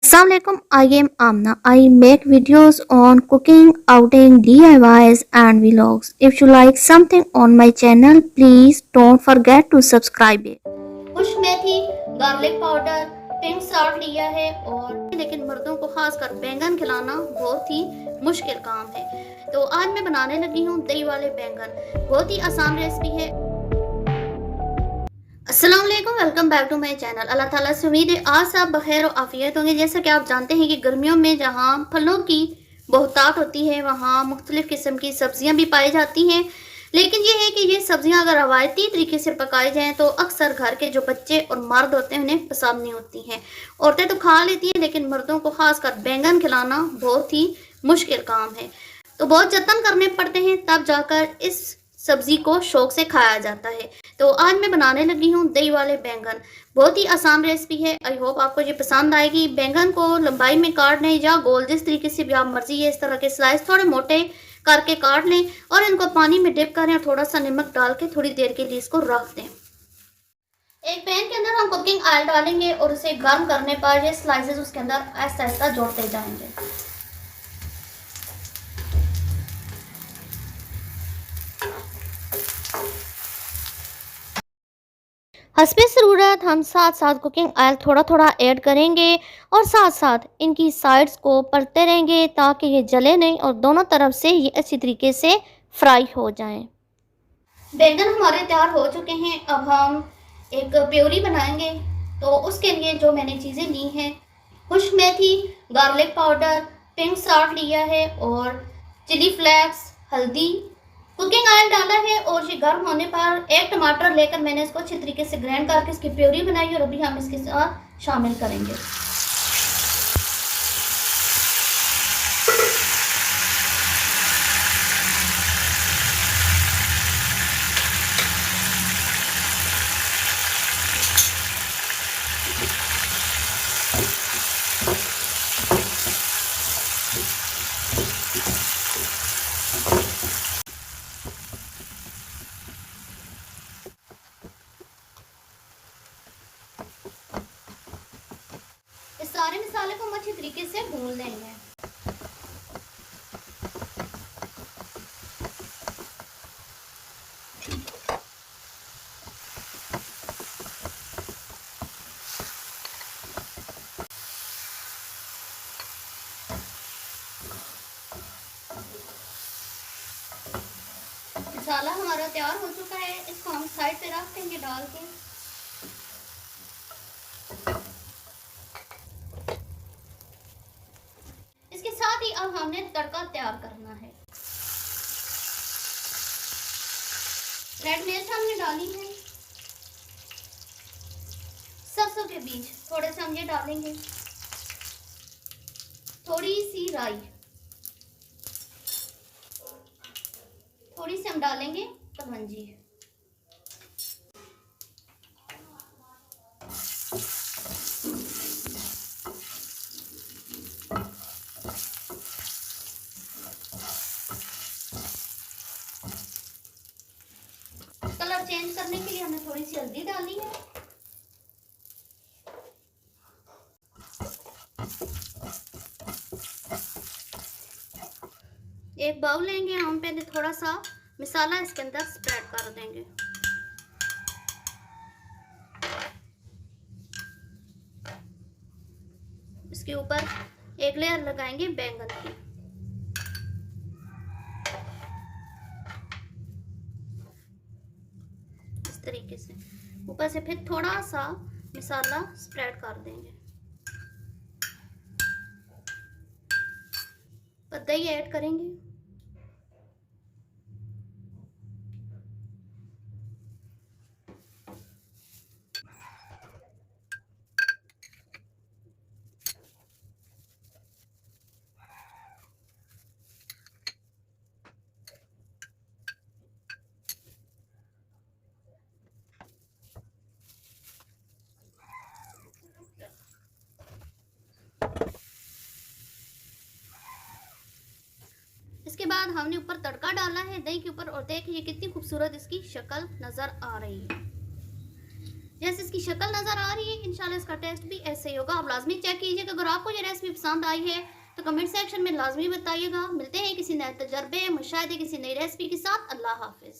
Assalamualaikum, I am Amna. I make videos on cooking, outing, DIYs and vlogs. If you like something on my channel, please don't forget to subscribe it. खुश मेथी, garlic powder, pink salt लिया है और लेकिन मर्दों को खासकर बैंगन खिलाना बहुत ही मुश्किल काम है। तो आज मैं बनाने लगी हूँ दही वाले बैंगन। बहुत ही आसान रेसिपी है। अस्सलाम वालेकुम, welcome back to my channel. Allah ताला से उम्मीद है आज सब बखैर और आफियत होंगे। जैसा कि आप जानते हैं कि गर्मियों में जहाँ फलों की बहुतात होती है वहाँ मुख्तलिफ़ किस्म की सब्जियां भी पाई जाती हैं, लेकिन ये है कि ये सब्जियां अगर रवायती तरीके से पकाई जाएँ तो अक्सर घर के जो बच्चे और मर्द होते हैं उन्हें पसंद नहीं होती हैं। औरतें तो खा लेती हैं लेकिन मर्दों को खासकर बैंगन खिलाना बहुत ही मुश्किल काम है। तो बहुत जतन करने पड़ते हैं तब जाकर इस सब्जी को शौक से खाया जाता है। तो आज मैं बनाने लगी हूँ दही वाले बैंगन। बहुत ही आसान रेसिपी है। आई होप आपको ये पसंद आएगी। बैंगन को लंबाई में काट लें या गोल, जिस तरीके से भी आप मर्जी है इस तरह के स्लाइस थोड़े मोटे करके काट लें और इनको पानी में डिप करें और थोड़ा सा नमक डाल के थोड़ी देर के लिए इसको रख दें। एक पैन के अंदर हम कुकिंग ऑयल डालेंगे और उसे गर्म करने पर ये स्लाइसेस उसके अंदर ऐसा ऐसा जोड़ते जाएंगे। हस्बे ज़रूरत हम साथ साथ कुकिंग ऑयल थोड़ा थोड़ा ऐड करेंगे और साथ साथ इनकी साइड्स को परते रहेंगे ताकि ये जले नहीं और दोनों तरफ से ये अच्छी तरीके से फ्राई हो जाएं। बैंगन हमारे तैयार हो चुके हैं। अब हम एक प्योरी बनाएंगे। तो उसके लिए जो मैंने चीज़ें ली हैं, खुश्क मेथी, गार्लिक पाउडर, पिंक सॉल्ट लिया है और चिली फ्लेक्स, हल्दी, कुकिंग ऑयल डाला है और ये गर्म होने पर एक टमाटर लेकर मैंने इसको अच्छी तरीके से ग्राइंड करके इसकी प्योरी बनाई और अभी हम इसके साथ शामिल करेंगे। इस सारे मसाले को हम अच्छी तरीके से भून लेंगे। मसाला हमारा तैयार हो चुका है। इसको हम साइड पे रख देंगे डाल के। इसके साथ ही अब हमने तड़का तैयार करना है। रेड मिर्च हमने डाली है, सरसों के बीज थोड़े से हम ये डालेंगे, थोड़ी सी राई, थोड़ी सी हम डालेंगे कलौंजी, कलर चेंज करने के लिए हमने थोड़ी सी हल्दी डाली है। एक बाउल लेंगे, हम पहले थोड़ा सा मसाला इसके अंदर स्प्रेड कर देंगे। इसके ऊपर एक लेयर लगाएंगे बैंगन की। इस तरीके से ऊपर से फिर थोड़ा सा मसाला स्प्रेड कर देंगे। दही ऐड करेंगे। इसके बाद हमने ऊपर तड़का डाला है दही के ऊपर और देखिए कितनी खूबसूरत इसकी शक्ल नजर आ रही है। जैसे इसकी शक्ल नज़र आ रही है, इंशाल्लाह इसका टेस्ट भी ऐसे ही होगा। आप लाजमी चेक कीजिएगा। अगर आपको ये रेसिपी पसंद आई है तो कमेंट सेक्शन में लाजमी बताइएगा। मिलते हैं किसी नए तजर्बे मुशाहिदे किसी नई रेसिपी के साथ। अल्लाह हाफिज़।